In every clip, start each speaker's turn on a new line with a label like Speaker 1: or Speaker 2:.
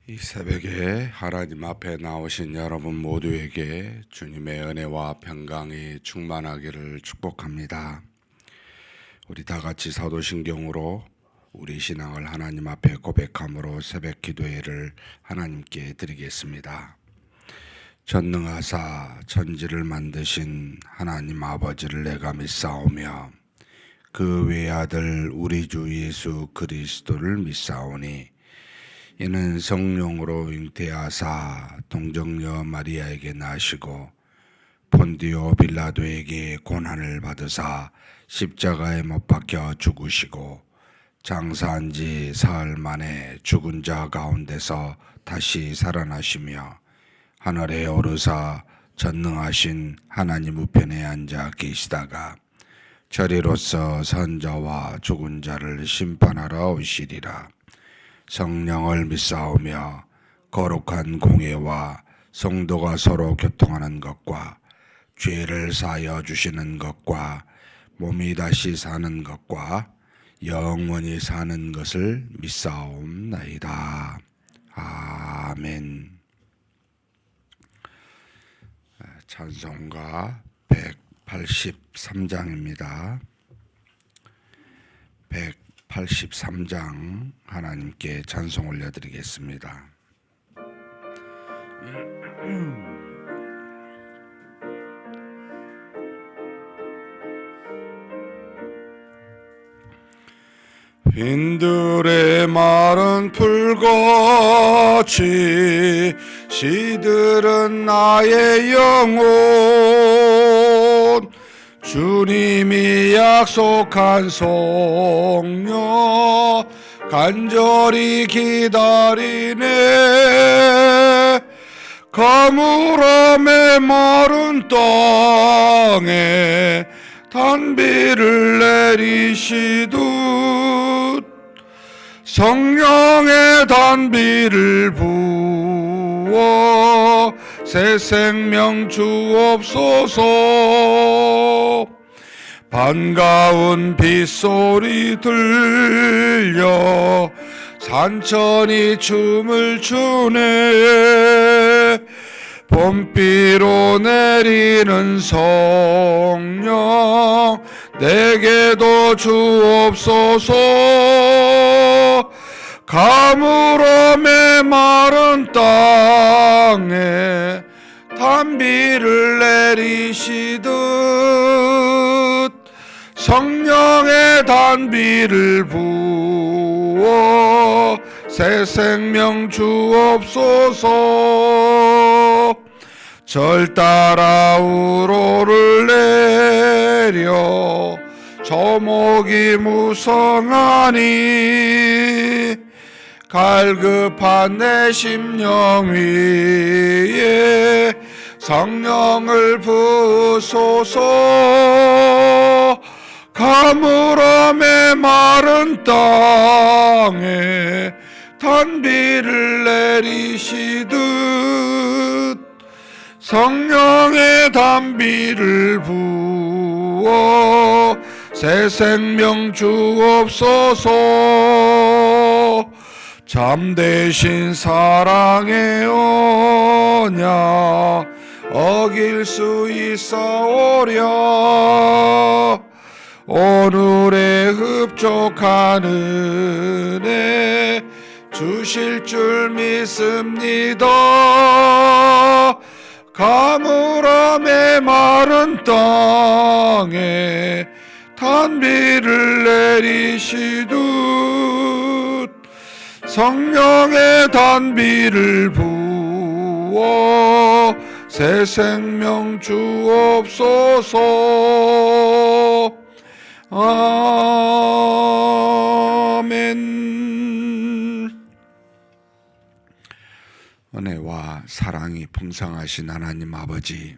Speaker 1: 이 새벽에 하나님 앞에 나오신 여러분 모두에게 주님의 은혜와 평강이 충만하기를 축복합니다. 우리 다 같이 사도신경으로 우리 신앙을 하나님 앞에 고백함으로 새벽 기도회를 하나님께 드리겠습니다. 전능하사 천지를 만드신 하나님 아버지를 내가 믿사오며 그 외아들 우리 주 예수 그리스도를 믿사오니 이는 성령으로 잉태하사 동정녀 마리아에게 나시고 본디오 빌라도에게 고난을 받으사 십자가에 못 박혀 죽으시고 장사한 지 사흘 만에 죽은 자 가운데서 다시 살아나시며 하늘에 오르사 전능하신 하나님 우편에 앉아 계시다가 저리로서 선자와 죽은 자를 심판하러 오시리라. 성령을 믿사오며 거룩한 공예와 성도가 서로 교통하는 것과 죄를 사하여 주시는 것과 몸이 다시 사는 것과 영원히 사는 것을 믿사옵나이다. 아멘. 찬송가 183장입니다. 183장 하나님께 찬송 올려드리겠습니다. 빈들의 마른 풀같이 시들은 나의 영혼 주님이 약속한 성령 간절히 기다리네. 가물함에 마른 땅에 단비를 내리시듯 성령의 단비를 부어 새 생명 주옵소서. 반가운 빗소리 들려 산천이 춤을 추네. 봄비로 내리는 성령 내게도 주옵소서. 가물함에 마른 땅에 단비를 내리시듯 성령의 단비를 부어 새 생명 주옵소서. 절 따라 우로를 내려 저목이 무성하니 갈급한 내 심령 위에 성령을 부으소서. 가물함에 마른 땅에 단비를 내리시듯 성령의 단비를 부어 새 생명 주옵소서. 참되신 사랑의 언약 어길 수 있사오랴. 오늘의 흡족한 은혜 주실 줄 믿습니다. 가물함에 마른 땅에 단비를 내리시듯 성령의 단비를 부어 새 생명 주옵소서. 아멘. 은혜와 사랑이 풍성하신 하나님 아버지,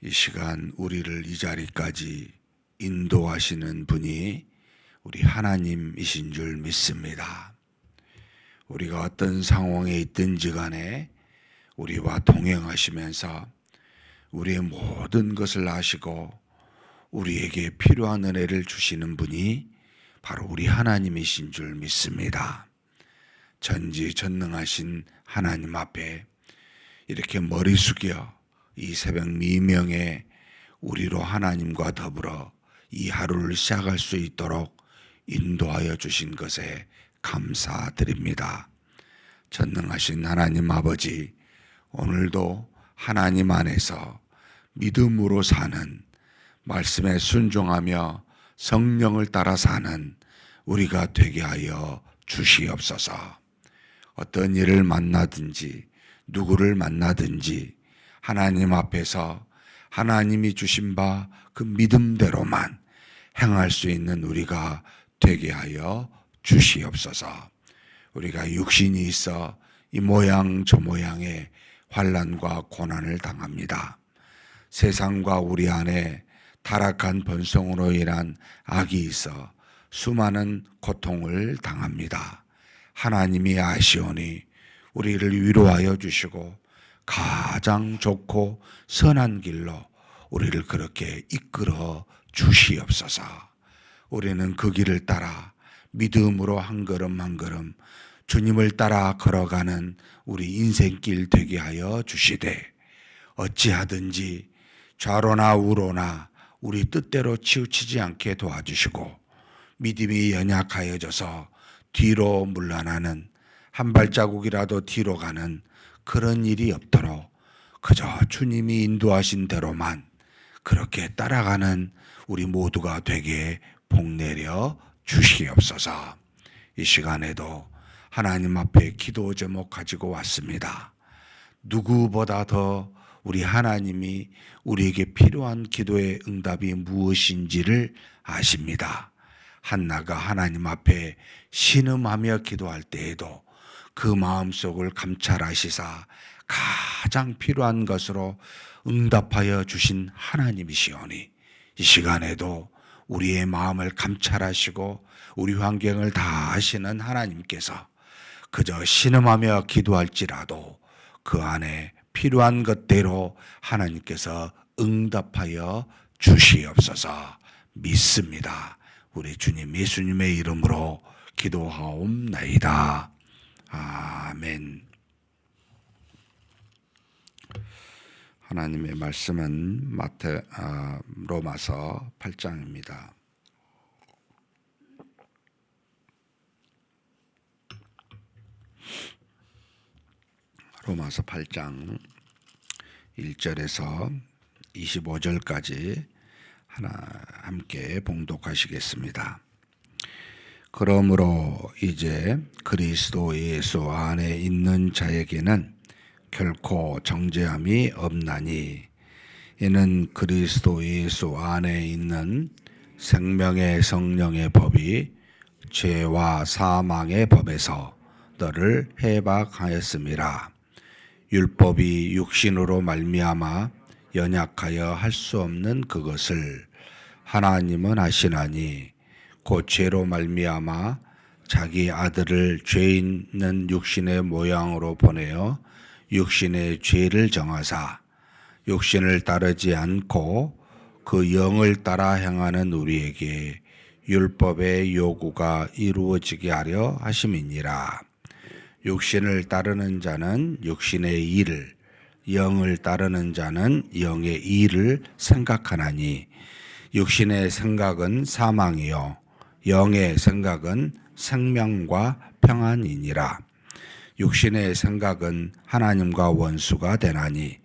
Speaker 1: 이 시간 우리를 이 자리까지 인도하시는 분이 우리 하나님이신 줄 믿습니다. 우리가 어떤 상황에 있든지 간에 우리와 동행하시면서 우리의 모든 것을 아시고 우리에게 필요한 은혜를 주시는 분이 바로 우리 하나님이신 줄 믿습니다. 전지전능하신 하나님 앞에 이렇게 머리 숙여 이 새벽 미명에 우리로 하나님과 더불어 이 하루를 시작할 수 있도록 인도하여 주신 것에 감사드립니다. 전능하신 하나님 아버지, 오늘도 하나님 안에서 믿음으로 사는, 말씀에 순종하며 성령을 따라 사는 우리가 되게 하여 주시옵소서. 어떤 일을 만나든지 누구를 만나든지 하나님 앞에서 하나님이 주신 바 그 믿음대로만 행할 수 있는 우리가 되게 하여 주시옵소서. 우리가 육신이 있어 이 모양 저 모양의 환난과 고난을 당합니다. 세상과 우리 안에 타락한 본성으로 인한 악이 있어 수많은 고통을 당합니다. 하나님이 아시오니 우리를 위로하여 주시고 가장 좋고 선한 길로 우리를 그렇게 이끌어 주시옵소서. 우리는 그 길을 따라 믿음으로 한 걸음 한 걸음 주님을 따라 걸어가는 우리 인생길 되게 하여 주시되, 어찌하든지 좌로나 우로나 우리 뜻대로 치우치지 않게 도와주시고, 믿음이 연약하여져서 뒤로 물러나는, 한 발자국이라도 뒤로 가는 그런 일이 없도록 그저 주님이 인도하신 대로만 그렇게 따라가는 우리 모두가 되게 복내려 주시옵소서. 이 시간에도 하나님 앞에 기도 제목 가지고 왔습니다. 누구보다 더 우리 하나님이 우리에게 필요한 기도의 응답이 무엇인지를 아십니다. 한나가 하나님 앞에 신음하며 기도할 때에도 그 마음속을 감찰하시사 가장 필요한 것으로 응답하여 주신 하나님이시오니, 이 시간에도 우리의 마음을 감찰하시고 우리 환경을 다 아시는 하나님께서 그저 신음하며 기도할지라도 그 안에 필요한 것대로 하나님께서 응답하여 주시옵소서 믿습니다. 우리 주님 예수님의 이름으로 기도하옵나이다. 아멘. 하나님의 말씀은 로마서 8장입니다. 로마서 8장 1절에서 25절까지 함께 봉독하시겠습니다. 그러므로 이제 그리스도 예수 안에 있는 자에게는 결코 정죄함이 없나니, 이는 그리스도 예수 안에 있는 생명의 성령의 법이 죄와 사망의 법에서 너를 해박하였음이라. 율법이 육신으로 말미암아 연약하여 할 수 없는 그것을 하나님은 아시나니, 곧 죄로 말미암아 자기 아들을 죄 있는 육신의 모양으로 보내어 육신의 죄를 정하사 육신을 따르지 않고 그 영을 따라 행하는 우리에게 율법의 요구가 이루어지게 하려 하심이니라. 육신을 따르는 자는 육신의 일을, 영을 따르는 자는 영의 일을 생각하나니, 육신의 생각은 사망이요 영의 생각은 생명과 평안이니라. 육신의 생각은 하나님과 원수가 되나니,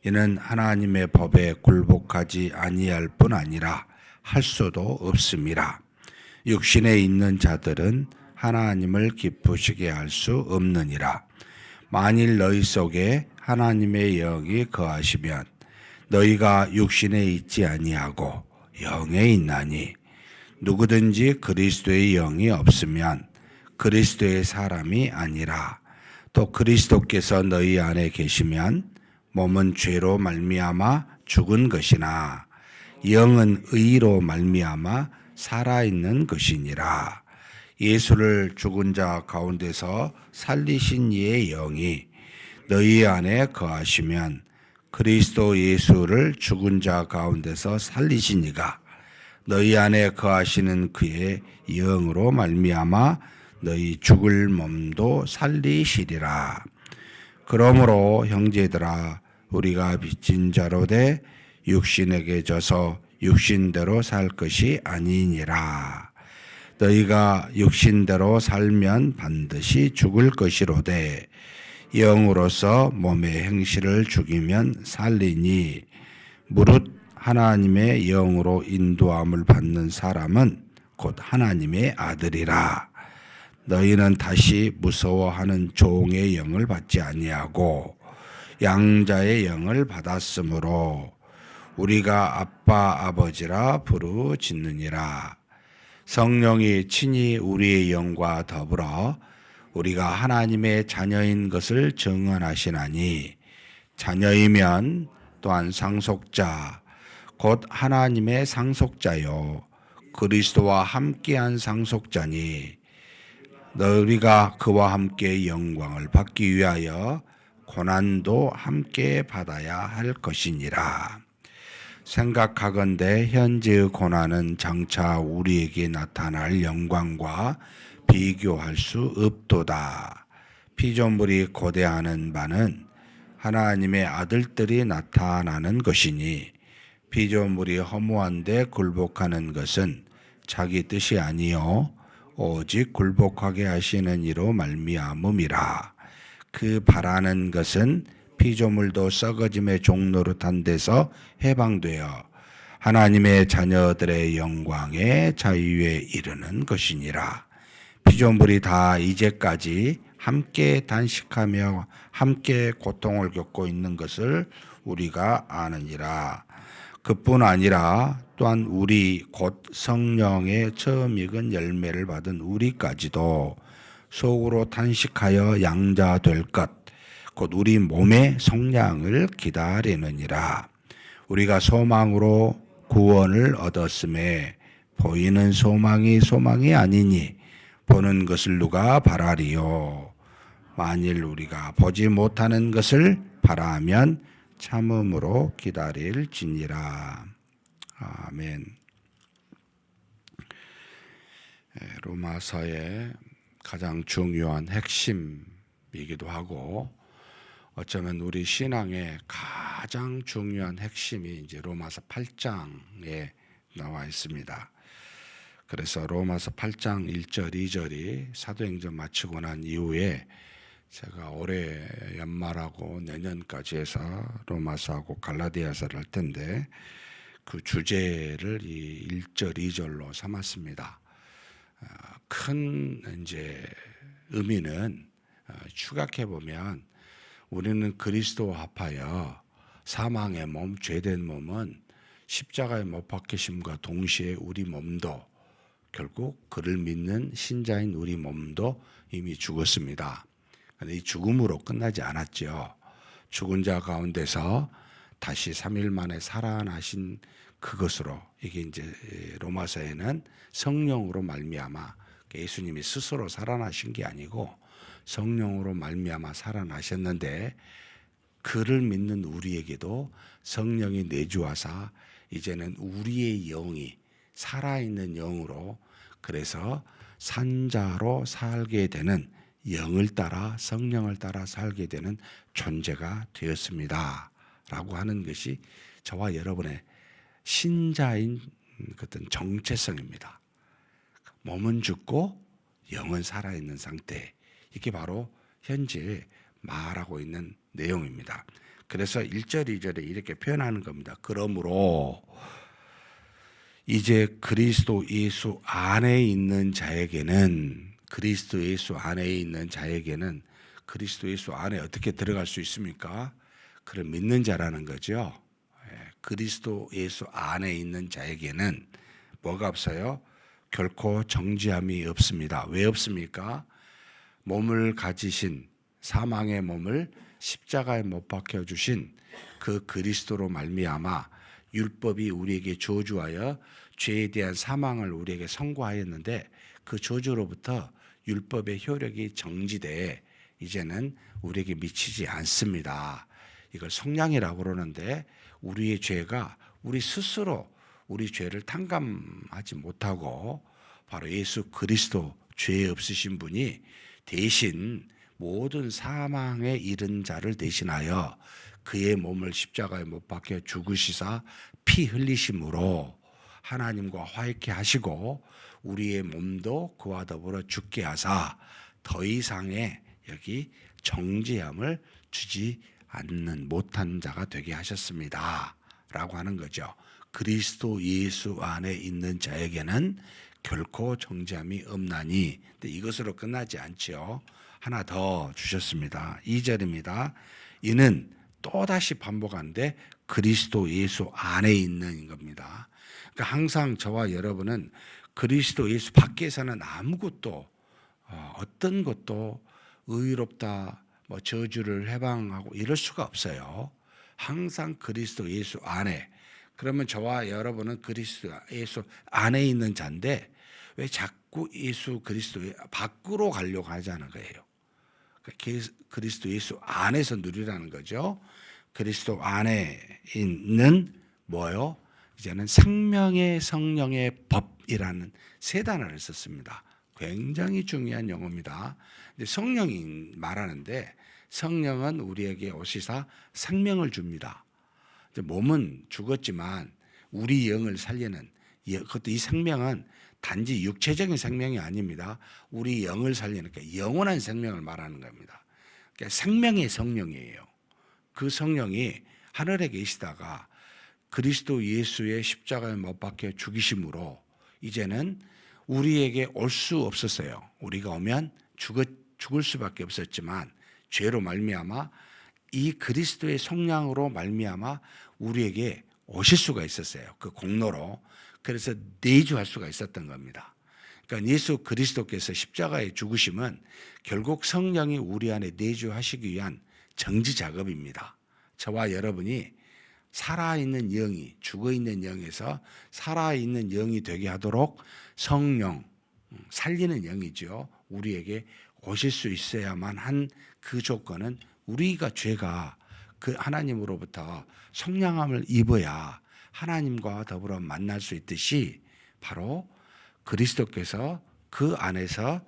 Speaker 1: 이는 하나님의 법에 굴복하지 아니할 뿐 아니라 할 수도 없음이라. 육신에 있는 자들은 하나님을 기쁘시게 할 수 없느니라. 만일 너희 속에 하나님의 영이 거하시면 너희가 육신에 있지 아니하고 영에 있나니, 누구든지 그리스도의 영이 없으면 그리스도의 사람이 아니라. 또 그리스도께서 너희 안에 계시면 몸은 죄로 말미암아 죽은 것이나 영은 의로 말미암아 살아있는 것이니라. 예수를 죽은 자 가운데서 살리신 이의 영이 너희 안에 거하시면 그리스도 예수를 죽은 자 가운데서 살리신 이가 너희 안에 거하시는 그의 영으로 말미암아 너희 죽을 몸도 살리시리라. 그러므로 형제들아, 우리가 빚진 자로 돼 육신에게 져서 육신대로 살 것이 아니니라. 너희가 육신대로 살면 반드시 죽을 것이로되 영으로서 몸의 행실을 죽이면 살리니 무릇 하나님의 영으로 인도함을 받는 사람은 곧 하나님의 아들이라. 너희는 다시 무서워하는 종의 영을 받지 아니하고 양자의 영을 받았으므로 우리가 아빠 아버지라 부르짖느니라. 성령이 친히 우리의 영과 더불어 우리가 하나님의 자녀인 것을 증언하시나니 자녀이면 또한 상속자 곧 하나님의 상속자요 그리스도와 함께한 상속자니 너희가 그와 함께 영광을 받기 위하여 고난도 함께 받아야 할 것이니라. 생각하건대 현재의 고난은 장차 우리에게 나타날 영광과 비교할 수 없도다. 피조물이 고대하는 바는 하나님의 아들들이 나타나는 것이니 피조물이 허무한데 굴복하는 것은 자기 뜻이 아니요 오직 굴복하게 하시는 이로 말미암음이라. 그 바라는 것은 피조물도 썩어짐의 종노릇한 데서 해방되어 하나님의 자녀들의 영광의 자유에 이르는 것이니라. 피조물이 다 이제까지 함께 단식하며 함께 고통을 겪고 있는 것을 우리가 아느니라. 그뿐 아니라 또한 우리 곧 성령의 처음 익은 열매를 받은 우리까지도 속으로 단식하여 양자 될 것, 곧 우리 몸의 성량을 기다리느니라. 우리가 소망으로 구원을 얻었음에 보이는 소망이 소망이 아니니 보는 것을 누가 바라리요. 만일 우리가 보지 못하는 것을 바라면 참음으로 기다릴지니라. 아멘. 로마서의 가장 중요한 핵심이기도 하고 어쩌면 우리 신앙의 가장 중요한 핵심이 이제 로마서 8장에 나와 있습니다. 그래서 로마서 8장 1절, 2절이 사도행전 마치고 난 이후에 제가 올해 연말하고 내년까지 해서 로마서하고 갈라디아서를 할 텐데 그 주제를 이 1절, 2절로 삼았습니다. 큰 이제 의미는 추각해 보면 우리는 그리스도와 합하여 사망의 몸, 죄된 몸은 십자가에 못 박히심과 동시에 우리 몸도 결국 그를 믿는 신자인 우리 몸도 이미 죽었습니다. 그런데 이 죽음으로 끝나지 않았죠. 죽은 자 가운데서 다시 3일 만에 살아나신 그것으로 이게 이제 로마서에는 성령으로 말미암아 예수님이 스스로 살아나신 게 아니고 성령으로 말미암아 살아나셨는데 그를 믿는 우리에게도 성령이 내주하사 이제는 우리의 영이 살아있는 영으로 그래서 산자로 살게 되는 영을 따라 성령을 따라 살게 되는 존재가 되었습니다. 라고 하는 것이 저와 여러분의 신자인 어떤 정체성입니다. 몸은 죽고 영은 살아있는 상태. 이게 바로 현재 말하고 있는 내용입니다. 그래서 1절, 2절에 이렇게 표현하는 겁니다. 그러므로 이제 그리스도 예수 안에 있는 자에게는 그리스도 예수 안에 있는 자에게는 그리스도 예수 안에 어떻게 들어갈 수 있습니까? 그를 믿는 자라는 거죠. 그리스도 예수 안에 있는 자에게는 뭐가 없어요? 결코 정죄함이 없습니다. 왜 없습니까? 몸을 가지신 사망의 몸을 십자가에 못 박혀 주신 그 그리스도로 말미암아 율법이 우리에게 저주하여 죄에 대한 사망을 우리에게 선고하였는데 그 저주로부터 율법의 효력이 정지돼 이제는 우리에게 미치지 않습니다. 이걸 성량이라고 그러는데 우리의 죄가 우리 스스로 우리 죄를 탕감하지 못하고 바로 예수 그리스도 죄 없으신 분이 대신 모든 사망에 이른 자를 대신하여 그의 몸을 십자가에 못 박혀 죽으시사 피 흘리심으로 하나님과 화해케 하시고 우리의 몸도 그와 더불어 죽게 하사 더 이상의 여기 정죄함을 주지 않는 못한 자가 되게 하셨습니다 라고 하는 거죠. 그리스도 예수 안에 있는 자에게는 결코 정죄함이 없나니. 근데 이것으로 끝나지 않지요. 하나 더 주셨습니다. 2절입니다. 이는 또다시 반복하는데 그리스도 예수 안에 있는 겁니다. 그러니까 항상 저와 여러분은 그리스도 예수 밖에서는 아무것도 어떤 것도 의롭다, 뭐 저주를 해방하고 이럴 수가 없어요. 항상 그리스도 예수 안에. 그러면 저와 여러분은 그리스도 예수 안에 있는 자인데 왜 자꾸 예수 그리스도 밖으로 가려고 하자는 거예요. 그리스도 예수 안에서 누리라는 거죠. 그리스도 안에 있는 뭐요? 이제는 생명의 성령의 법이라는 세 단어를 썼습니다. 굉장히 중요한 용어입니다. 근데 성령이 말하는데 성령은 우리에게 오시사 생명을 줍니다. 몸은 죽었지만 우리 영을 살리는, 그것도 이 생명은 단지 육체적인 생명이 아닙니다. 우리 영을 살리는, 그러니까 영원한 생명을 말하는 겁니다. 그러니까 생명의 성령이에요. 그 성령이 하늘에 계시다가 그리스도 예수의 십자가에 못 박혀 죽이심으로 이제는 우리에게 올 수 없었어요. 우리가 오면 죽을 수밖에 없었지만 죄로 말미암아 이 그리스도의 성령으로 말미암아 우리에게 오실 수가 있었어요. 그 공로로. 그래서 내주할 수가 있었던 겁니다. 그러니까 예수 그리스도께서 십자가의 죽으심은 결국 성령이 우리 안에 내주하시기 위한 정지 작업입니다. 저와 여러분이 살아있는 영이, 죽어있는 영에서 살아있는 영이 되게 하도록 성령, 살리는 영이죠. 우리에게 오실 수 있어야만 한 그 조건은 우리가 죄가 그 하나님으로부터 속량함을 입어야 하나님과 더불어 만날 수 있듯이 바로 그리스도께서 그 안에서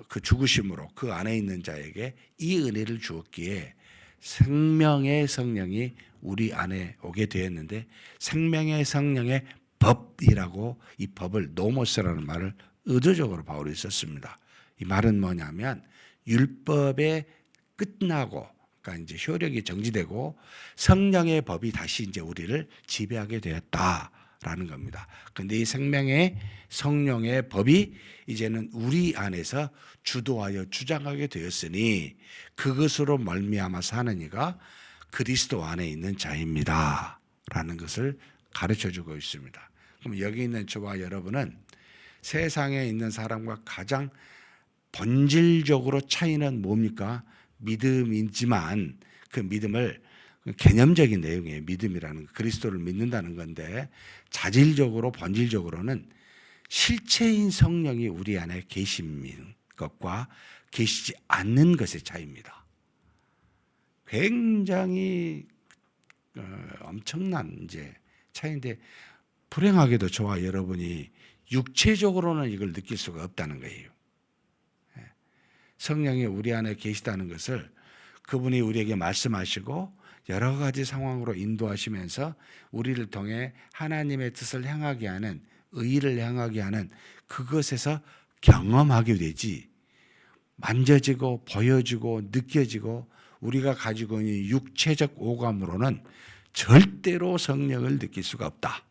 Speaker 1: 그 죽으심으로 그 안에 있는 자에게 이 은혜를 주었기에 생명의 성령이 우리 안에 오게 되었는데 생명의 성령의 법이라고 이 법을 노모스라는 말을 의도적으로 바울이 썼습니다. 이 말은 뭐냐면 율법의 끝나고 그러니까 이제 효력이 정지되고 성령의 법이 다시 이제 우리를 지배하게 되었다라는 겁니다. 그런데 이 생명의 성령의 법이 이제는 우리 안에서 주도하여 주장하게 되었으니 그것으로 말미암아 사는 이가 그리스도 안에 있는 자입니다라는 것을 가르쳐주고 있습니다. 그럼 여기 있는 저와 여러분은 세상에 있는 사람과 가장 본질적으로 차이는 뭡니까? 믿음이지만 그 믿음을 개념적인 내용이에요. 믿음이라는 거. 그리스도를 믿는다는 건데 자질적으로 본질적으로는 실체인 성령이 우리 안에 계신 것과 계시지 않는 것의 차이입니다. 굉장히 엄청난 이제 차이인데 불행하게도 저와 여러분이 육체적으로는 이걸 느낄 수가 없다는 거예요. 성령이 우리 안에 계시다는 것을 그분이 우리에게 말씀하시고 여러 가지 상황으로 인도하시면서 우리를 통해 하나님의 뜻을 행하게 하는 의의를 행하게 하는 그것에서 경험하게 되지 만져지고 보여지고 느껴지고 우리가 가지고 있는 육체적 오감으로는 절대로 성령을 느낄 수가 없다.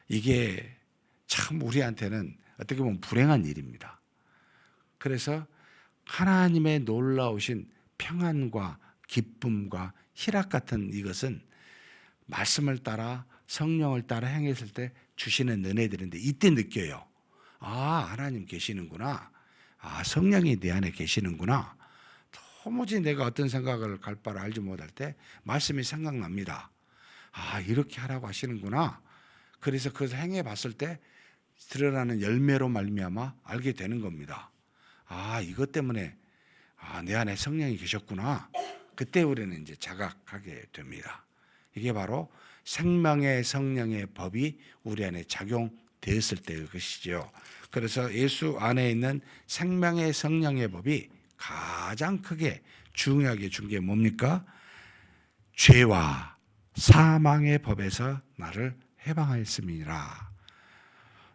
Speaker 1: 이게 참 우리한테는 어떻게 보면 불행한 일입니다. 그래서 하나님의 놀라우신 평안과 기쁨과 희락 같은 이것은 말씀을 따라 성령을 따라 행했을 때 주시는 은혜들인데 이때 느껴요. 아, 하나님 계시는구나. 아, 성령이 내 안에 계시는구나. 도무지 내가 어떤 생각을 갈 바를 알지 못할 때 말씀이 생각납니다. 아, 이렇게 하라고 하시는구나. 그래서 그것을 행해 봤을 때 드러나는 열매로 말미암아 알게 되는 겁니다. 아, 이것 때문에 내 안에 성령이 계셨구나. 그때 우리는 이제 자각하게 됩니다. 이게 바로 생명의 성령의 법이 우리 안에 되었을 때의 것이죠. 그래서 예수 안에 있는 생명의 성령의 법이 가장 크게 중요하게 준 게 뭡니까? 죄와 사망의 법에서 나를 해방하였음이니라.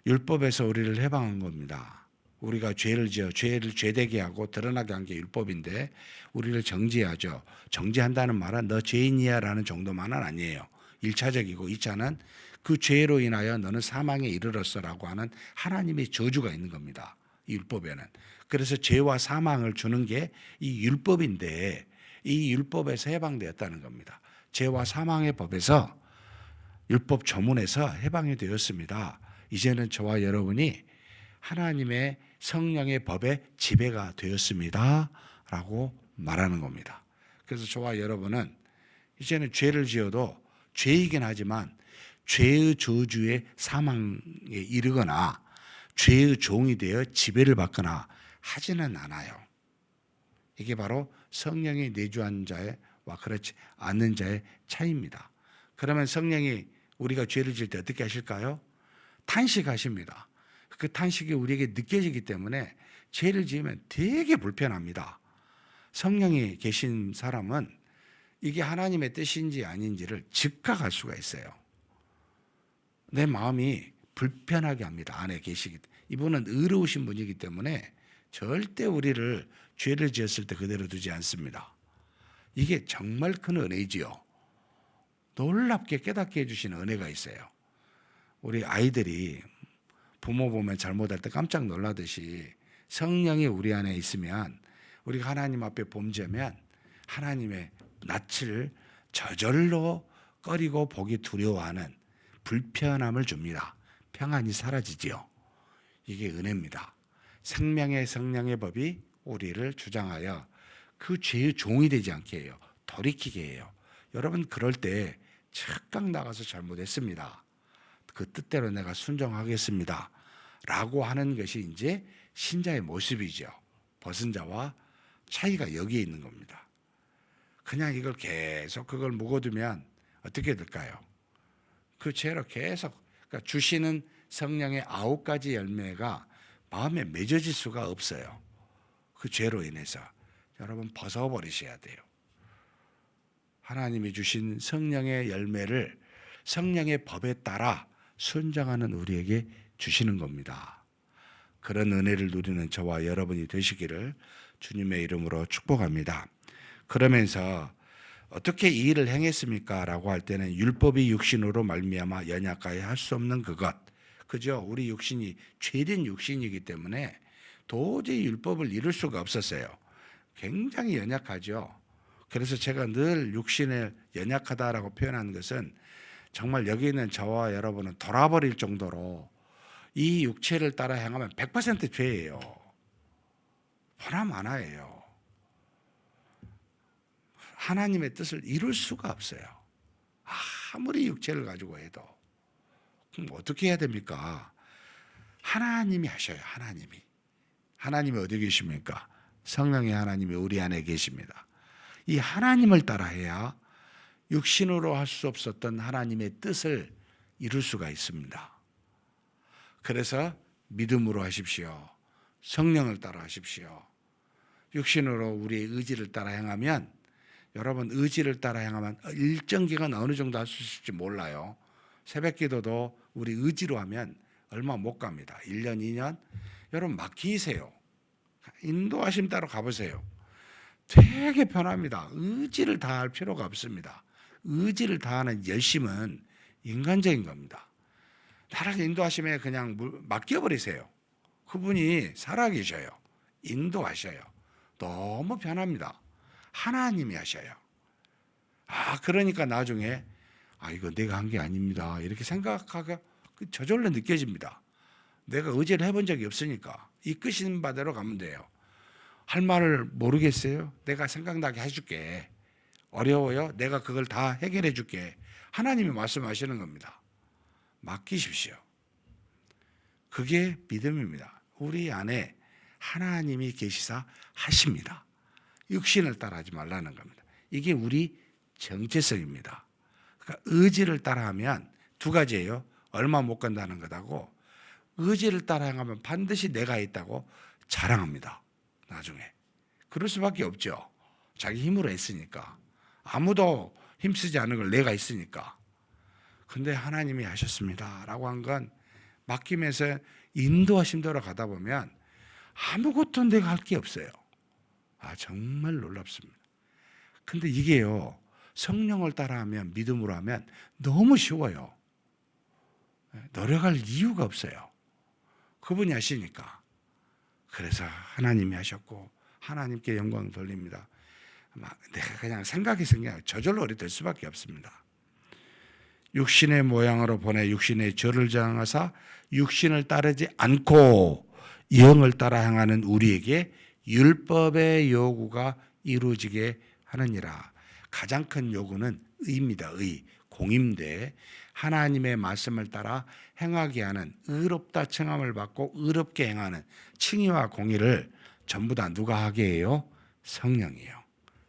Speaker 1: 율법에서 우리를 해방한 겁니다. 우리가 죄를 지어 죄를 죄되게 하고 드러나게 한 게 율법인데 우리를 정죄하죠. 정죄한다는 말은 너 죄인이야 라는 정도만은 아니에요. 1차적이고 2차는 그 죄로 인하여 너는 사망에 이르렀어 라고 하는 하나님의 저주가 있는 겁니다. 이 율법에는. 그래서 죄와 사망을 주는 게 이 율법인데 이 율법에서 해방되었다는 겁니다. 죄와 사망의 법에서 율법 조문에서 해방이 되었습니다. 이제는 저와 여러분이 하나님의 성령의 법의 지배가 되었습니다 라고 말하는 겁니다. 그래서 저와 여러분은 이제는 죄를 지어도 죄이긴 하지만 죄의 저주의 사망에 이르거나 죄의 종이 되어 지배를 받거나 하지는 않아요. 이게 바로 성령이 내주한 자와 그렇지 않는 자의 차이입니다. 그러면 성령이 우리가 죄를 지을 때 어떻게 하실까요? 탄식하십니다. 그 탄식이 우리에게 느껴지기 때문에 죄를 지으면 되게 불편합니다. 성령이 계신 사람은 이게 하나님의 뜻인지 아닌지를 즉각 알 수가 있어요. 내 마음이 불편하게 합니다. 안에 계시기 때문에. 이분은 의로우신 분이기 때문에 절대 우리를 죄를 지었을 때 그대로 두지 않습니다. 이게 정말 큰 은혜지요. 놀랍게 깨닫게 해주시는 은혜가 있어요. 우리 아이들이 부모 보면 잘못할 때 깜짝 놀라듯이 성령이 우리 안에 있으면 우리가 하나님 앞에 범죄하면 하나님의 낯을 저절로 꺼리고 보기 두려워하는 불편함을 줍니다. 평안이 사라지지요. 이게 은혜입니다. 생명의 성령의 법이 우리를 주장하여 그 죄의 종이 되지 않게 해요. 돌이키게 해요. 여러분 그럴 때 즉각 나가서 잘못했습니다. 그 뜻대로 내가 순종하겠습니다. 라고 하는 것이 이제 신자의 모습이죠. 벗은 자와 차이가 여기에 있는 겁니다. 그냥 이걸 계속 그걸 묵어두면 어떻게 될까요? 그 죄로 계속 그러니까 주시는 성령의 9가지 열매가 마음에 맺어질 수가 없어요. 그 죄로 인해서. 여러분 벗어버리셔야 돼요. 하나님이 주신 성령의 열매를 성령의 법에 따라 순종하는 우리에게 주시는 겁니다. 그런 은혜를 누리는 저와 여러분이 되시기를 주님의 이름으로 축복합니다. 그러면서 어떻게 이 일을 행했습니까? 라고 할 때는 율법이 육신으로 말미암아 연약하여 할 수 없는 그것. 그죠? 우리 육신이 죄된 육신이기 때문에 도저히 율법을 이룰 수가 없었어요. 굉장히 연약하죠. 그래서 제가 늘 육신에 연약하다라고 표현하는 것은 정말 여기 있는 저와 여러분은 돌아버릴 정도로 이 육체를 따라 행하면 100% 죄예요. 보나마나예요. 하나님의 뜻을 이룰 수가 없어요. 아무리 육체를 가지고 해도. 그럼 어떻게 해야 됩니까? 하나님이 하셔요. 하나님이 어디 계십니까? 성령의 하나님이 우리 안에 계십니다. 이 하나님을 따라해야 육신으로 할 수 없었던 하나님의 뜻을 이룰 수가 있습니다. 그래서 믿음으로 하십시오. 성령을 따라 하십시오. 육신으로 우리의 의지를 따라 행하면 여러분 의지를 따라 행하면 일정 기간 어느 정도 할 수 있을지 몰라요. 새벽 기도도 우리 의지로 하면 얼마 못 갑니다. 1년, 2년. 여러분 맡기세요. 인도하심 따라 가보세요. 되게 편합니다. 의지를 다할 필요가 없습니다. 의지를 다하는 열심은 인간적인 겁니다. 나를 인도하심에 그냥 맡겨버리세요. 그분이 살아계셔요. 인도하셔요. 너무 편합니다. 하나님이 하셔요. 그러니까 나중에 이거 내가 한 게 아닙니다. 이렇게 생각하가 저절로 느껴집니다. 내가 의지를 해본 적이 없으니까 이끄시는 바대로 가면 돼요. 할 말을 모르겠어요? 내가 생각나게 해줄게. 어려워요? 내가 그걸 다 해결해 줄게. 하나님이 말씀하시는 겁니다. 맡기십시오. 그게 믿음입니다. 우리 안에 하나님이 계시사 하십니다. 육신을 따라하지 말라는 겁니다. 이게 우리 정체성입니다. 그러니까 의지를 따라하면 두 가지예요. 얼마 못 간다는 것하고 의지를 따라 행하면 반드시 내가 있다고 자랑합니다. 나중에. 그럴 수밖에 없죠. 자기 힘으로 했으니까. 아무도 힘쓰지 않은 걸 내가 했으니까. 근데 하나님이 하셨습니다 라고 한 건 맡기면서 인도하심대로 가다 보면 아무것도 내가 할 게 없어요. 정말 놀랍습니다. 근데 이게요, 성령을 따라하면, 믿음으로 하면 너무 쉬워요. 노력할 이유가 없어요. 그분이 하시니까. 그래서 하나님이 하셨고 하나님께 영광 돌립니다. 내가 그냥 생각해서 그냥 저절로 될 수밖에 없습니다. 육신의 모양으로 보내 육신의 저를 저항하사 육신을 따르지 않고 영을 따라 행하는 우리에게 율법의 요구가 이루어지게 하느니라. 가장 큰 요구는 의입니다. 의, 공임대. 하나님의 말씀을 따라 행하게 하는, 의롭다 칭함을 받고 의롭게 행하는 칭의와 공의를 전부 다 누가 하게 해요? 성령이에요.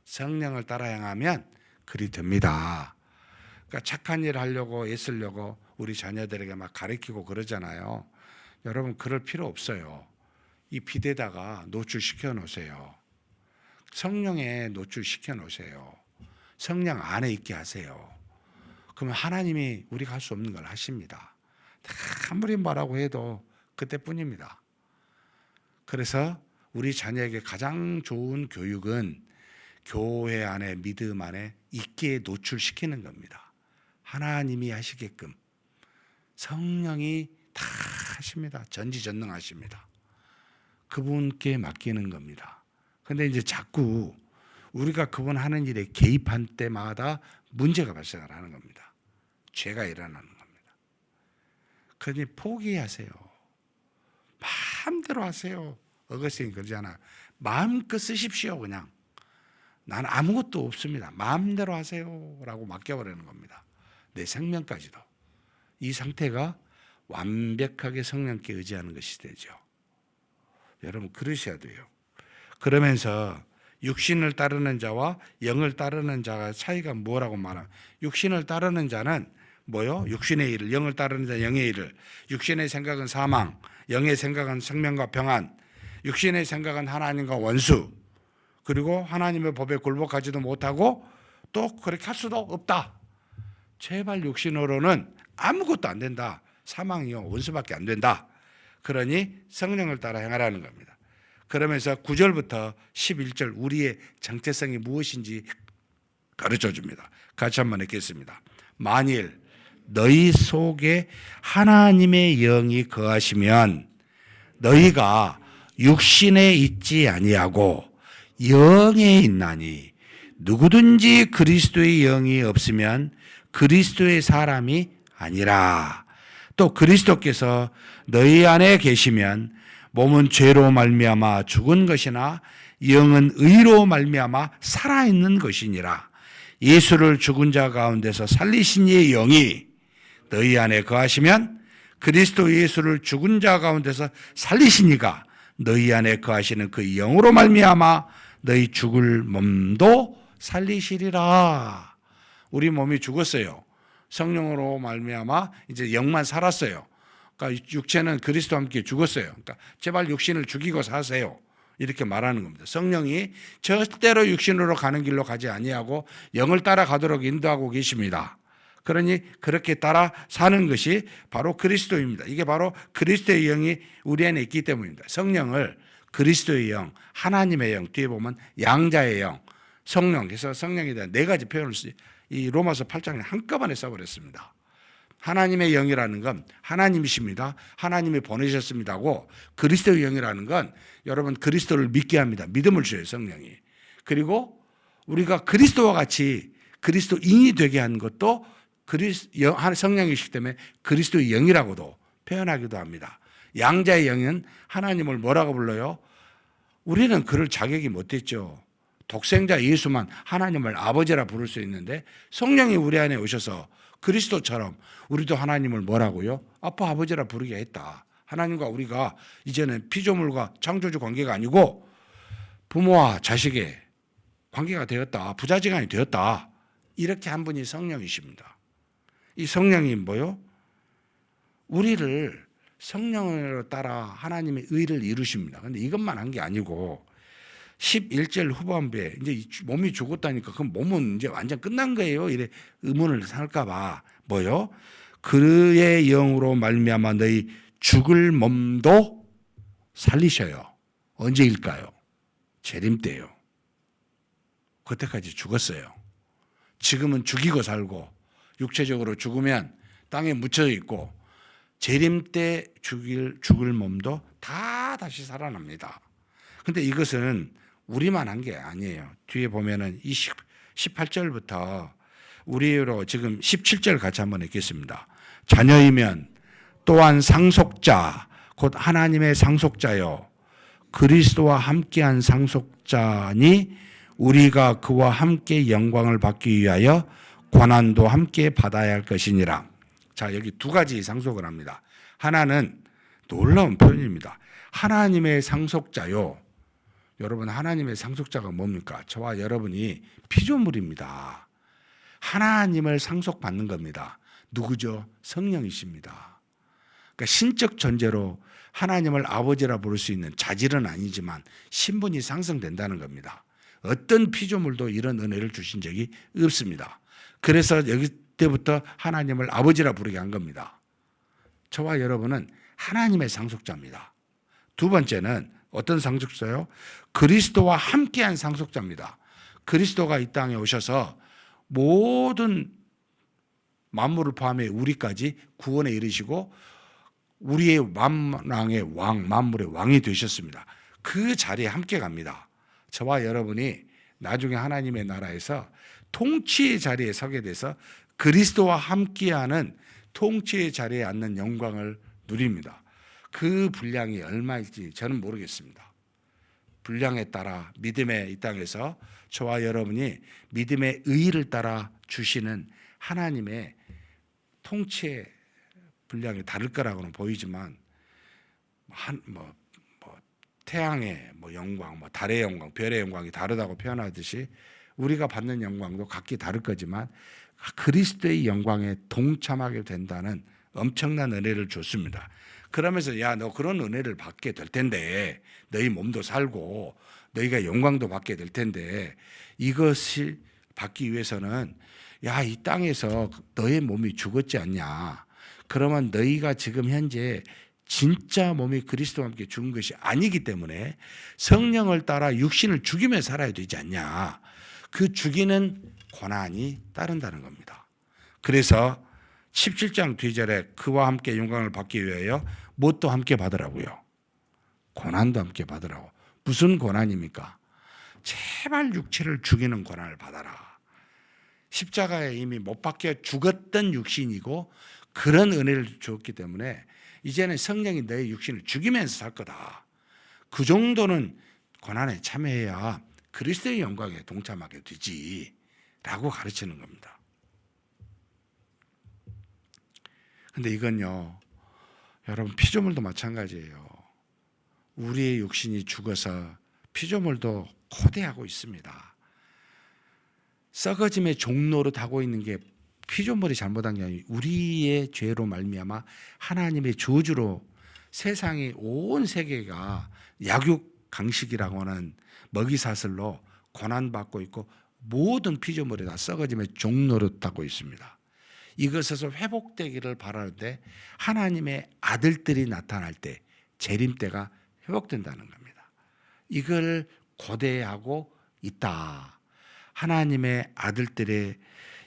Speaker 1: 성령을 따라 행하면 그리 됩니다. 그러니까 착한 일 하려고 애쓰려고 우리 자녀들에게 막 가르치고 그러잖아요. 여러분, 그럴 필요 없어요. 이 빛에다가 노출시켜 놓으세요. 성령에 노출시켜 놓으세요. 성령 안에 있게 하세요. 그러면 하나님이 우리가 할 수 없는 걸 하십니다. 아무리 뭐라고 해도 그때뿐입니다. 그래서 우리 자녀에게 가장 좋은 교육은 교회 안에, 믿음 안에 있게 노출시키는 겁니다. 하나님이 하시게끔 성령이 다 하십니다. 전지전능하십니다. 그분께 맡기는 겁니다. 근데 이제 자꾸 우리가 그분 하는 일에 개입한 때마다 문제가 발생을 하는 겁니다. 죄가 일어나는 겁니다. 그러니 포기하세요. 마음대로 하세요. 어거스틴이 그러잖아. 마음껏 쓰십시오. 그냥. 난 아무것도 없습니다. 마음대로 하세요 라고 맡겨버리는 겁니다. 내 생명까지도. 이 상태가 완벽하게 성령께 의지하는 것이 되죠. 여러분, 그러셔야 돼요. 그러면서 육신을 따르는 자와 영을 따르는 자가 차이가 뭐라고 말하면, 육신을 따르는 자는 뭐요? 육신의 일을, 영을 따르는 자 영의 일을. 육신의 생각은 사망, 영의 생각은 생명과 평안. 육신의 생각은 하나님과 원수, 그리고 하나님의 법에 굴복하지도 못하고 또 그렇게 할 수도 없다. 제발 육신으로는 아무것도 안 된다. 사망이요, 원수밖에 안 된다. 그러니 성령을 따라 행하라는 겁니다. 그러면서 9절부터 11절 우리의 정체성이 무엇인지 가르쳐 줍니다. 같이 한번 읽겠습니다. 만일 너희 속에 하나님의 영이 거하시면 너희가 육신에 있지 아니하고 영에 있나니, 누구든지 그리스도의 영이 없으면 그리스도의 사람이 아니라. 또 그리스도께서 너희 안에 계시면 몸은 죄로 말미암아 죽은 것이나 영은 의로 말미암아 살아있는 것이니라. 예수를 죽은 자 가운데서 살리신 이의 영이 너희 안에 거하시면 그리스도 예수를 죽은 자 가운데서 살리신 이가 너희 안에 거하시는 그 영으로 말미암아 너희 죽을 몸도 살리시리라. 우리 몸이 죽었어요. 성령으로 말미암아 이제 영만 살았어요. 그러니까 육체는 그리스도와 함께 죽었어요. 그러니까 제발 육신을 죽이고 사세요. 이렇게 말하는 겁니다. 성령이 절대로 육신으로 가는 길로 가지 아니하고 영을 따라가도록 인도하고 계십니다. 그러니 그렇게 따라 사는 것이 바로 그리스도입니다. 이게 바로 그리스도의 영이 우리 안에 있기 때문입니다. 성령을 그리스도의 영, 하나님의 영, 뒤에 보면 양자의 영, 성령, 그래서 성령에 대한 네 가지 표현을 이 로마서 8장에 한꺼번에 써버렸습니다. 하나님의 영이라는 건 하나님이십니다. 하나님이 보내셨습니다고, 그리스도의 영이라는 건 여러분 그리스도를 믿게 합니다. 믿음을 줘요, 성령이. 그리고 우리가 그리스도와 같이 그리스도인이 되게 한 것도 성령이시기 때문에 그리스도의 영이라고도 표현하기도 합니다. 양자의 영은 하나님을 뭐라고 불러요? 우리는 그럴 자격이 못 됐죠. 독생자 예수만 하나님을 아버지라 부를 수 있는데 성령이 우리 안에 오셔서 그리스도처럼 우리도 하나님을 뭐라고요? 아빠 아버지라 부르게 했다. 하나님과 우리가 이제는 피조물과 창조주 관계가 아니고 부모와 자식의 관계가 되었다. 부자지간이 되었다. 이렇게 한 분이 성령이십니다. 이 성령이 뭐요? 우리를 성령으로 따라 하나님의 의를 이루십니다. 근데 이것만 한 게 아니고 11절 후반부에 이제 몸이 죽었다니까 그럼 몸은 이제 완전 끝난 거예요. 이래 의문을 살까 봐. 뭐요? 그의 영으로 말미암아 너희 죽을 몸도 살리셔요. 언제일까요? 재림 때요. 그때까지 죽었어요. 지금은 죽이고 살고 육체적으로 죽으면 땅에 묻혀 있고 재림 때 죽을 몸도 다 다시 살아납니다. 근데 이것은 우리만 한 게 아니에요. 뒤에 보면은 18절부터 우리로 지금 17절 같이 한번 읽겠습니다. 자녀이면 또한 상속자 곧 하나님의 상속자요 그리스도와 함께한 상속자니 우리가 그와 함께 영광을 받기 위하여 고난도 함께 받아야 할 것이니라. 자, 여기 두 가지 상속을 합니다. 하나는 놀라운 표현입니다. 하나님의 상속자요. 여러분, 하나님의 상속자가 뭡니까? 저와 여러분이 피조물입니다. 하나님을 상속받는 겁니다. 누구죠? 성령이십니다. 그러니까 신적 존재로 하나님을 아버지라 부를 수 있는 자질은 아니지만 신분이 상승된다는 겁니다. 어떤 피조물도 이런 은혜를 주신 적이 없습니다. 그래서 여기 때부터 하나님을 아버지라 부르게 한 겁니다. 저와 여러분은 하나님의 상속자입니다. 두 번째는 어떤 상속자요? 그리스도와 함께한 상속자입니다. 그리스도가 이 땅에 오셔서 모든 만물을 포함해 우리까지 구원에 이르시고 우리의 만왕의 왕, 만물의 왕이 되셨습니다. 그 자리에 함께 갑니다. 저와 여러분이 나중에 하나님의 나라에서 통치의 자리에 서게 돼서 그리스도와 함께하는 통치의 자리에 앉는 영광을 누립니다. 그 분량이 얼마일지 저는 모르겠습니다. 분량에 따라 믿음의 이 땅에서 저와 여러분이 믿음의 의의를 따라 주시는 하나님의 통치의 분량이 다를 거라고는 보이지만 태양의 영광, 달의 영광, 별의 영광이 다르다고 표현하듯이 우리가 받는 영광도 각기 다를 거지만 그리스도의 영광에 동참하게 된다는 엄청난 은혜를 줬습니다. 그러면서 야, 너 그런 은혜를 받게 될 텐데 너희 몸도 살고 너희가 영광도 받게 될 텐데 이것을 받기 위해서는 야, 이 땅에서 너의 몸이 죽었지 않냐. 그러면 너희가 지금 현재 진짜 몸이 그리스도와 함께 죽은 것이 아니기 때문에 성령을 따라 육신을 죽이며 살아야 되지 않냐. 그 죽이는 고난이 따른다는 겁니다. 그래서 17장 뒤절에 그와 함께 영광을 받기 위하여 무엇도 함께 받으라고요. 고난도 함께 받으라고. 무슨 고난입니까? 제발 육체를 죽이는 고난을 받아라. 십자가에 이미 못 박혀 죽었던 육신이고 그런 은혜를 주었기 때문에 이제는 성령이 너의 육신을 죽이면서 살 거다. 그 정도는 고난에 참여해야 그리스도의 영광에 동참하게 되지 라고 가르치는 겁니다. 근데 이건요, 여러분 피조물도 마찬가지예요. 우리의 육신이 죽어서 피조물도 고대하고 있습니다. 썩어짐의 종로를 하고 있는 게 피조물이 잘못한 게 아니고 우리의 죄로 말미암아 하나님의 저주로 세상이 온 세계가 약육 강식이라고 하는 먹이사슬로 고난받고 있고 모든 피조물이 다 썩어짐의 종노릇하고 있습니다. 이것에서 회복되기를 바라는데 하나님의 아들들이 나타날 때 재림 때가 회복된다는 겁니다. 이걸 고대하고 있다. 하나님의 아들들의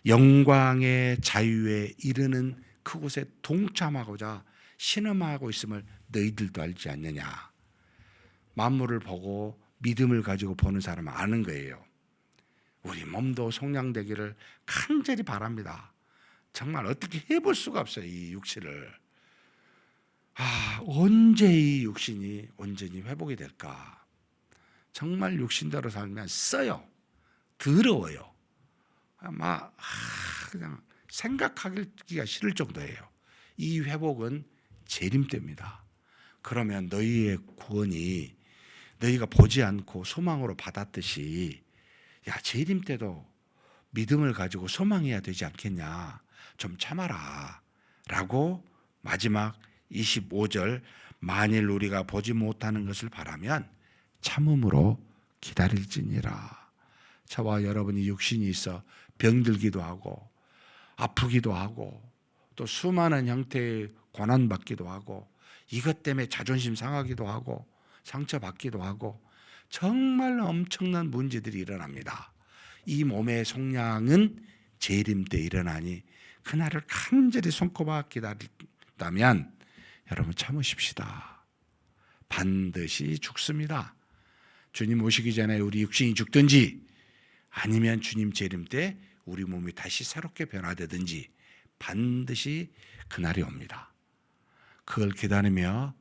Speaker 1: 영광의 자유에 이르는 그곳에 동참하고자 신음하고 있음을 너희들도 알지 않느냐. 만물을 보고 믿음을 가지고 보는 사람은 아는 거예요. 우리 몸도 속량되기를 간절히 바랍니다. 정말 어떻게 해볼 수가 없어요. 이 육신을. 언제 이 육신이 온전히 회복이 될까. 정말 육신대로 살면 써요. 더러워요. 그냥 생각하기가 싫을 정도예요. 이 회복은 재림 때입니다. 그러면 너희의 구원이 너희가 보지 않고 소망으로 받았듯이 재림 때도 믿음을 가지고 소망해야 되지 않겠냐. 좀 참아라 라고 마지막 25절 만일 우리가 보지 못하는 것을 바라면 참음으로 기다릴지니라. 저와 여러분이 육신이 있어 병들기도 하고 아프기도 하고 또 수많은 형태의 고난받기도 하고 이것 때문에 자존심 상하기도 하고 상처받기도 하고 정말 엄청난 문제들이 일어납니다. 이 몸의 속량은 재림 때 일어나니 그날을 간절히 손꼽아 기다린다면 여러분 참으십시다. 반드시 죽습니다. 주님 오시기 전에 우리 육신이 죽든지 아니면 주님 재림 때 우리 몸이 다시 새롭게 변화되든지 반드시 그날이 옵니다. 그걸 기다리며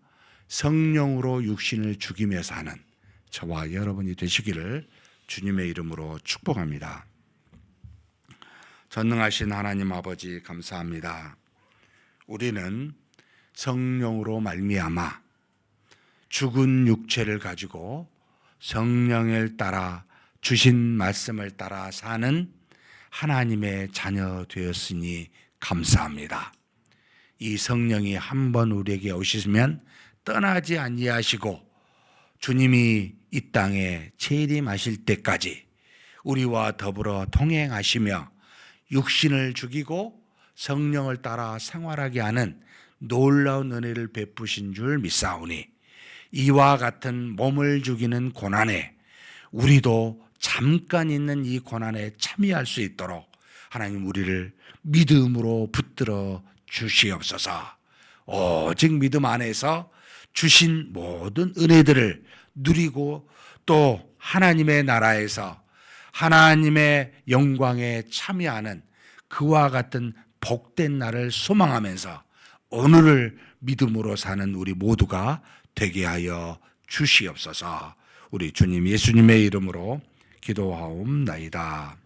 Speaker 1: 성령으로 육신을 죽이며 사는 저와 여러분이 되시기를 주님의 이름으로 축복합니다. 전능하신 하나님 아버지 감사합니다. 우리는 성령으로 말미암아 죽은 육체를 가지고 성령을 따라 주신 말씀을 따라 사는 하나님의 자녀 되었으니 감사합니다. 이 성령이 한번 우리에게 오시면 떠나지 아니하시고 주님이 이 땅에 재림하실 때까지 우리와 더불어 동행하시며 육신을 죽이고 성령을 따라 생활하게 하는 놀라운 은혜를 베푸신 줄 믿사오니 이와 같은 몸을 죽이는 고난에 우리도 잠깐 있는 이 고난에 참여할 수 있도록 하나님 우리를 믿음으로 붙들어 주시옵소서. 오직 믿음 안에서 주신 모든 은혜들을 누리고 또 하나님의 나라에서 하나님의 영광에 참여하는 그와 같은 복된 날을 소망하면서 오늘을 믿음으로 사는 우리 모두가 되게 하여 주시옵소서. 우리 주님 예수님의 이름으로 기도하옵나이다.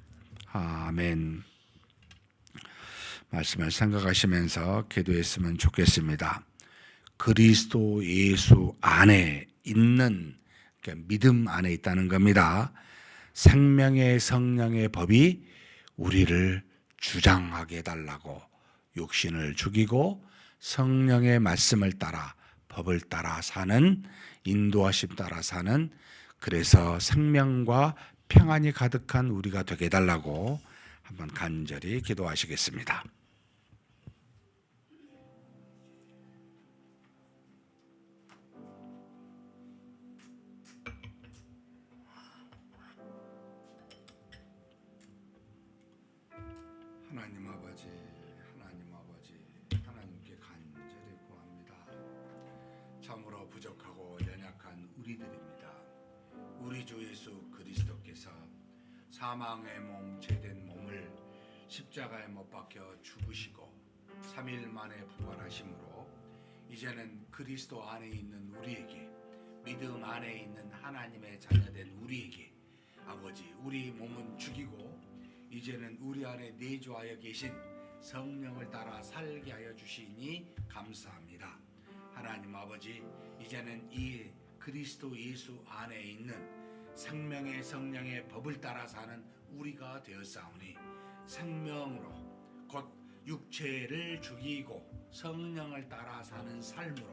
Speaker 1: 아멘. 말씀을 생각하시면서 기도했으면 좋겠습니다. 그리스도 예수 안에 있는 믿음 안에 있다는 겁니다. 생명의 성령의 법이 우리를 주장하게 해달라고 육신을 죽이고 성령의 말씀을 따라 법을 따라 사는 인도하심 따라 사는 그래서 생명과 평안이 가득한 우리가 되게 해달라고 한번 간절히 기도하시겠습니다. 하나님 아버지, 하나님께 간절히 구합니다. 참으로 부족하고 연약한 우리들입니다. 우리 주 예수 그리스도께서 사망의 몸, 죄된 몸을 십자가에 못 박혀 죽으시고 3일 만에 부활하심으로 이제는 그리스도 안에 있는 우리에게 믿음 안에 있는 하나님의 자녀된 우리에게 아버지 우리 몸은 죽이고 이제는 우리 안에 내주하여 계신 성령을 따라 살게 하여 주시니 감사합니다. 하나님 아버지 이제는 이 그리스도 예수 안에 있는 생명의 성령의 법을 따라 사는 우리가 되었사오니 생명으로 곧 육체를 죽이고 성령을 따라 사는 삶으로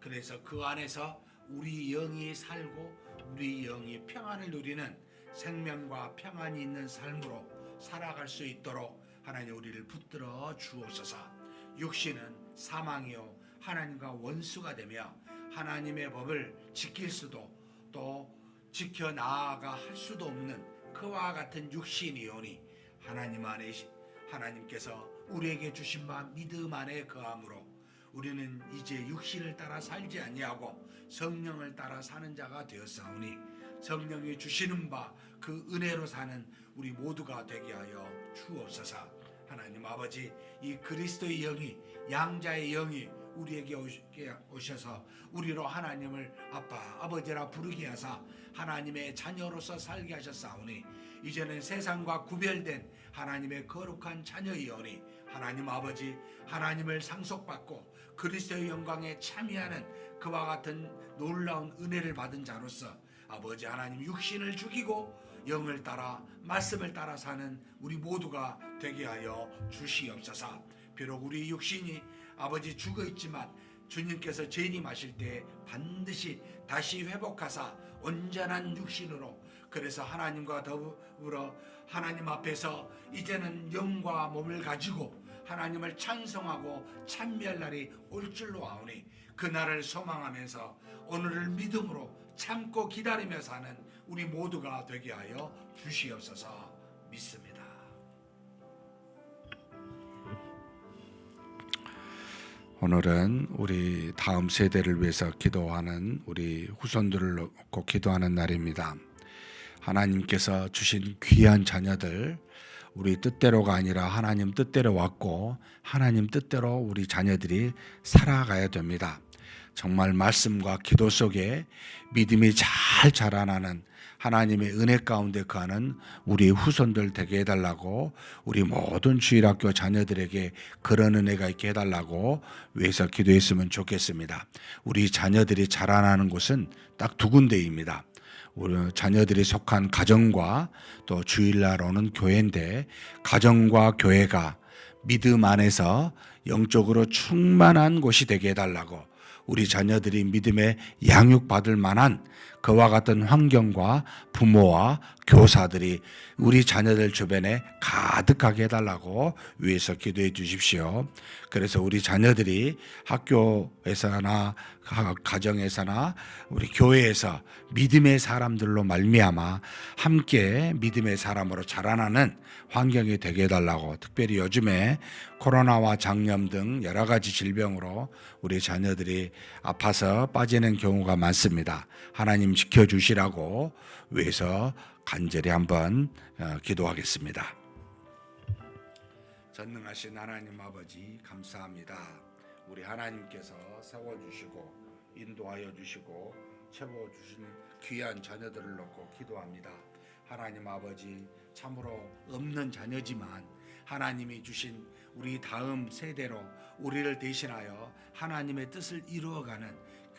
Speaker 1: 그래서 그 안에서 우리 영이 살고 우리 영이 평안을 누리는 생명과 평안이 있는 삶으로 살아갈 수 있도록 하나님 우리를 붙들어 주옵소서. 육신은 사망이요 하나님과 원수가 되며 하나님의 법을 지킬 수도 또 지켜 나아가 할 수도 없는 그와 같은 육신이오니 하나님 안에 하나님께서 우리에게 주신 바 믿음 안에 거함으로 우리는 이제 육신을 따라 살지 아니하고 성령을 따라 사는 자가 되었사오니 성령이 주시는 바 그 은혜로 사는 우리 모두가 되게 하여 주옵소서. 하나님 아버지 이 그리스도의 영이 양자의 영이 우리에게 오셔서 우리로 하나님을 아빠 아버지라 부르게 하사 하나님의 자녀로서 살게 하셨사오니 이제는 세상과 구별된 하나님의 거룩한 자녀이오니 하나님 아버지 하나님을 상속받고 그리스도의 영광에 참여하는 그와 같은 놀라운 은혜를 받은 자로서 아버지 하나님 육신을 죽이고 영을 따라 말씀을 따라 사는 우리 모두가 되게 하여 주시옵소서. 비록 우리 육신이 아버지 죽어 있지만
Speaker 2: 주님께서 재림하실 때 반드시 다시 회복하사 온전한 육신으로, 그래서 하나님과 더불어 하나님 앞에서 이제는 영과 몸을 가지고 하나님을 찬송하고 찬미할 날이 올 줄로 아오니, 그날을 소망하면서 오늘을 믿음으로 참고 기다리며 사는 우리 모두가 되게 하여 주시옵소서 믿습니다.
Speaker 1: 오늘은 우리 다음 세대를 위해서 기도하는 우리 후손들을 놓고 기도하는 날입니다. 하나님께서 주신 귀한 자녀들, 우리 뜻대로가 아니라 하나님 뜻대로 왔고 하나님 뜻대로 우리 자녀들이 살아가야 됩니다. 정말 말씀과 기도 속에 믿음이 잘 자라나는 하나님의 은혜 가운데 거하는 우리 후손들 되게 해달라고, 우리 모든 주일학교 자녀들에게 그런 은혜가 있게 해달라고 위해서 기도했으면 좋겠습니다. 우리 자녀들이 자라나는 곳은 딱 두 군데입니다. 우리 자녀들이 속한 가정과 또 주일날 오는 교회인데, 가정과 교회가 믿음 안에서 영적으로 충만한 곳이 되게 해달라고, 우리 자녀들이 믿음에 양육받을 만한 그와 같은 환경과 부모와 교사들이 우리 자녀들 주변에 가득하게 해달라고 위해서 기도해 주십시오. 그래서 우리 자녀들이 학교에서나 가정에서나 우리 교회에서 믿음의 사람들로 말미암아 함께 믿음의 사람으로 자라나는 환경이 되게 해달라고, 특별히 요즘에 코로나와 장염 등 여러 가지 질병으로 우리 자녀들이 아파서 빠지는 경우가 많습니다. 하나님 지켜주시라고 위해서 간절히 한번 기도하겠습니다.
Speaker 2: 전능하신 하나님 아버지, 감사합니다. 우리 하나님께서 세워주시고 인도하여 주시고 채워주신 귀한 자녀들을 놓고 기도합니다. 하나님 아버지, 참으로 없는 자녀지만 하나님이 주신 우리 다음 세대로 우리를 대신하여 하나님의 뜻을 이루어가는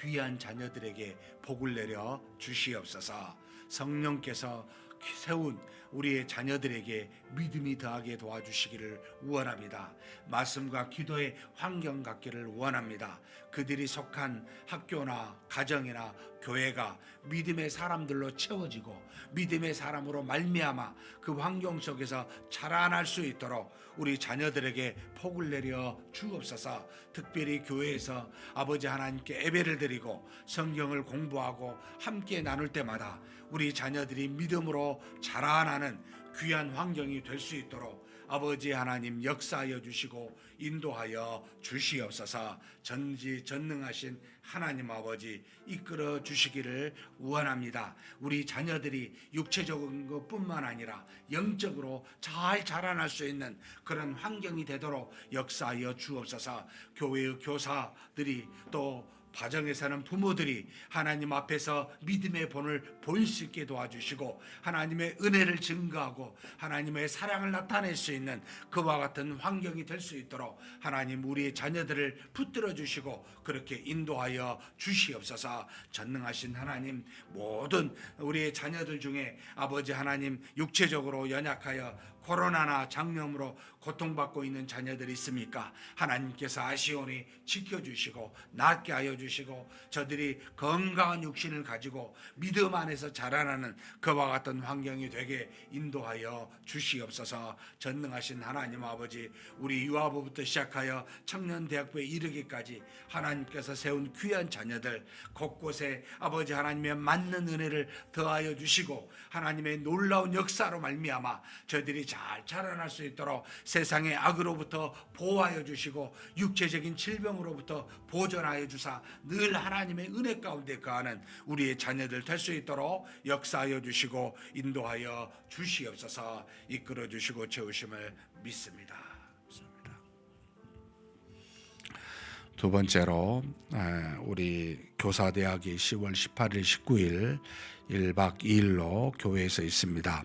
Speaker 2: 귀한 자녀들에게 복을 내려 주시옵소서. 성령께서 세운 우리의 자녀들에게 믿음이 더하게 도와주시기를 원합니다. 말씀과 기도의 환경 갖기를 원합니다. 그들이 속한 학교나 가정이나 교회가 믿음의 사람들로 채워지고 믿음의 사람으로 말미암아 그 환경 속에서 자라날 수 있도록 우리 자녀들에게 복을 내려 주옵소서. 특별히 교회에서 아버지 하나님께 예배를 드리고 성경을 공부하고 함께 나눌 때마다 우리 자녀들이 믿음으로 자라나는 귀한 환경이 될 수 있도록 아버지 하나님 역사하여 주시고 인도하여 주시옵소서. 전지전능하신 하나님 아버지 이끌어 주시기를 원합니다. 우리 자녀들이 육체적인 것뿐만 아니라 영적으로 잘 자라날 수 있는 그런 환경이 되도록 역사하여 주옵소서. 교회의 교사들이 또 가정에 사는 부모들이 하나님 앞에서 믿음의 본을 보일 수 있게 도와주시고 하나님의 은혜를 증거하고 하나님의 사랑을 나타낼 수 있는 그와 같은 환경이 될 수 있도록 하나님 우리의 자녀들을 붙들어 주시고 그렇게 인도하여 주시옵소서. 전능하신 하나님, 모든 우리의 자녀들 중에 아버지 하나님 육체적으로 연약하여 코로나나 장염으로 고통받고 있는 자녀들이 있습니까? 하나님께서 아시오니 지켜주시고 낫게 하여 주시고 저들이 건강한 육신을 가지고 믿음 안에서 자라나는 그와 같은 환경이 되게 인도하여 주시옵소서. 전능하신 하나님 아버지, 우리 유아부부터 시작하여 청년대학부에 이르기까지 하나님께서 세운 귀한 자녀들 곳곳에 아버지 하나님의 맞는 은혜를 더하여 주시고 하나님의 놀라운 역사로 말미암아 저들이 잘 자라날 수 있도록 세상의 악으로부터 보호하여 주시고 육체적인 질병으로부터 보존하여 주사 늘 하나님의 은혜 가운데 거하는 우리의 자녀들 될 수 있도록 역사하여 주시고 인도하여 주시옵소서. 이끌어 주시고 채우심을 믿습니다.
Speaker 1: 두 번째로 우리 교사대학이 10월 18일 19일 1박 2일로 교회에서 있습니다.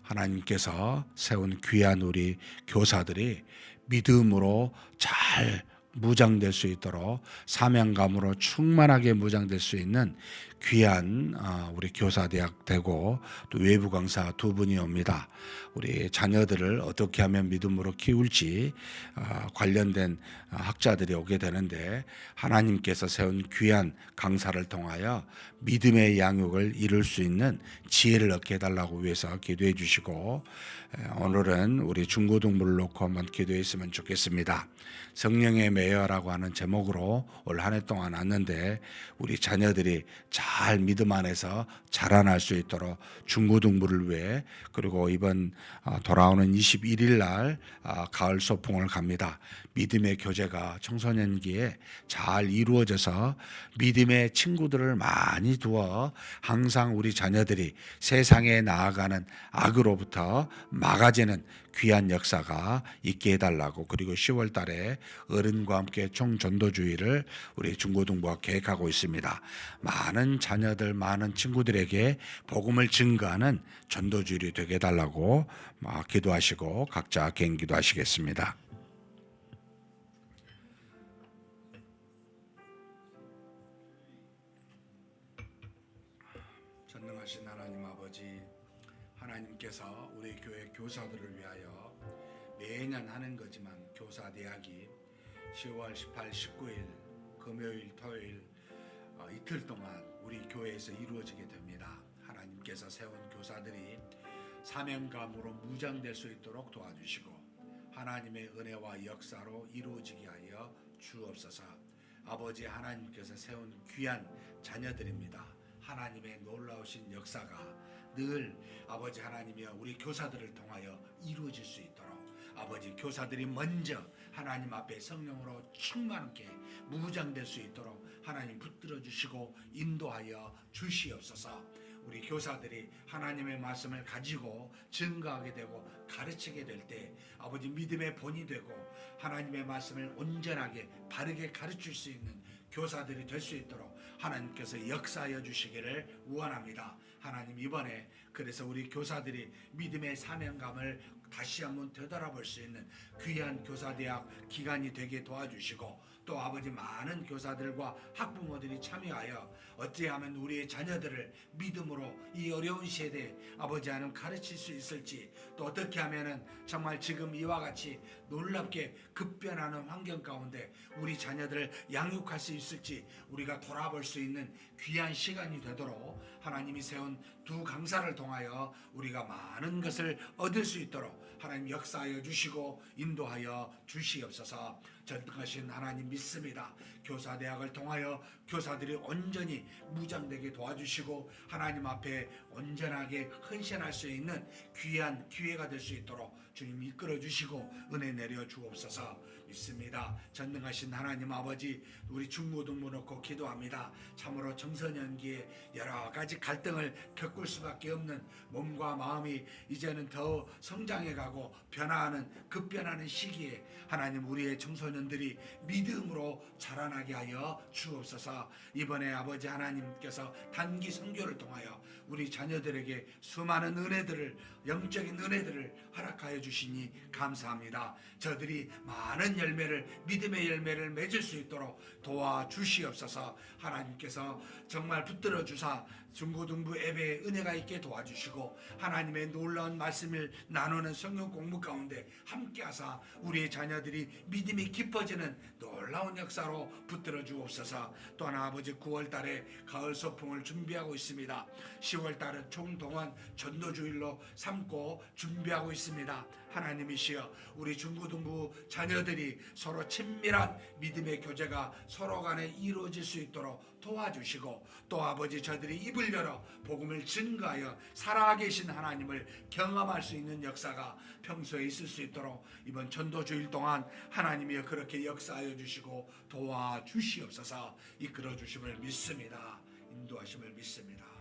Speaker 1: 하나님께서 세운 귀한 우리 교사들이 믿음으로 잘 무장될 수 있도록 사명감으로 충만하게 무장될 수 있는 귀한 우리 교사대학 되고 또 외부 강사 두 분이 옵니다. 우리 자녀들을 어떻게 하면 믿음으로 키울지 관련된 학자들이 오게 되는데 하나님께서 세운 귀한 강사를 통하여 믿음의 양육을 이룰 수 있는 지혜를 얻게 해달라고 위해서 기도해 주시고 오늘은 우리 중고등부를 놓고 한번 기도했으면 좋겠습니다. 성령의 매여라고 하는 제목으로 올 한 해 동안 왔는데 우리 자녀들이 잘 믿음 안에서 자라날 수 있도록 중고등부를 위해 그리고 이번 돌아오는 21일 날 가을 소풍을 갑니다. 믿음의 교제가 청소년기에 잘 이루어져서 믿음의 친구들을 많이 두어 항상 우리 자녀들이 세상에 나아가는 악으로부터 막아지는 귀한 역사가 있게 해달라고 그리고 10월 달에 어른과 함께 총전도주의를 우리 중고등부가 계획하고 있습니다. 많은 자녀들 많은 친구들에게 복음을 증거하는 전도주일이 되게 해달라고 기도하시고 각자 개인 기도하시겠습니다.
Speaker 2: 전능하신 하나님 아버지, 하나님께서 우리 교회 교사들을 위하여 매년 하는 거지만 교사대학이 10월 18, 19일 금요일, 토요일 이틀 동안 우리 교회에서 이루어지게 됩니다. 하나님께서 세운 교사들이 사명감으로 무장될 수 있도록 도와주시고 하나님의 은혜와 역사로 이루어지게 하여 주옵소서. 아버지 하나님께서 세운 귀한 자녀들입니다. 하나님의 놀라우신 역사가 늘 아버지 하나님이여 우리 교사들을 통하여 이루어질 수 있도록 아버지 교사들이 먼저 하나님 앞에 성령으로 충만하게 무장될 수 있도록 하나님 붙들어 주시고 인도하여 주시옵소서. 우리 교사들이 하나님의 말씀을 가지고 증거하게 되고 가르치게 될 때 아버지 믿음의 본이 되고 하나님의 말씀을 온전하게 바르게 가르칠 수 있는 교사들이 될 수 있도록 하나님께서 역사하여 주시기를 원합니다. 하나님 이번에 그래서 우리 교사들이 믿음의 사명감을 다시 한번 되돌아볼 수 있는 귀한 교사대학 기간이 되게 도와주시고 또 아버지 많은 교사들과 학부모들이 참여하여 어찌하면 우리의 자녀들을 믿음으로 이 어려운 시대에 아버지 하나님 가르칠 수 있을지 또 어떻게 하면은 정말 지금 이와 같이 놀랍게 급변하는 환경 가운데 우리 자녀들을 양육할 수 있을지 우리가 돌아볼 수 있는 귀한 시간이 되도록 하나님이 세운 두 강사를 통하여 우리가 많은 것을 얻을 수 있도록 하나님 역사하여 주시고 인도하여 주시옵소서. 전능하신 하나님 믿습니다. 교사대학을 통하여 교사들이 온전히 무장되게 도와주시고 하나님 앞에 온전하게 헌신할 수 있는 귀한 기회가 될 수 있도록 주님 이끌어 주시고 은혜 내려 주옵소서. 믿습니다. 전능하신 하나님 아버지 우리 중고등부 놓고 기도합니다. 참으로 청소년기에 여러 가지 갈등을 겪을 수밖에 없는 몸과 마음이 이제는 더 성장해가고 변화하는 급변하는 시기에 하나님 우리의 청소년들이 믿음으로 자라나게 하여 주옵소서. 이번에 아버지 하나님께서 단기 선교를 통하여 우리 자녀들에게 수많은 은혜들을 영적인 은혜들을 허락하여 주시니 감사합니다. 저들이 많은 열매를 믿음의 열매를 맺을 수 있도록 도와주시옵소서. 하나님께서 정말 붙들어 주사 중고등부 예배에 은혜가 있게 도와주시고 하나님의 놀라운 말씀을 나누는 성경 공부 가운데 함께하사 우리의 자녀들이 믿음이 깊어지는 놀라운 역사로 붙들어 주옵소서. 또 하나 아버지 9월 달에 가을 소풍을 준비하고 있습니다. 10월 달은 총동원 전도주일로 삼고 준비하고 있습니다. 하나님이시여 우리 중고등부 자녀들이 서로 친밀한 믿음의 교제가 서로 간에 이루어질 수 있도록 도와주시고 또 아버지 저들이 입을 열어 복음을 증거하여 살아계신 하나님을 경험할 수 있는 역사가 평소에 있을 수 있도록 이번 전도주일 동안 하나님이여 그렇게 역사하여 주시고 도와주시옵소서. 이끌어 주심을 믿습니다. 인도하심을 믿습니다.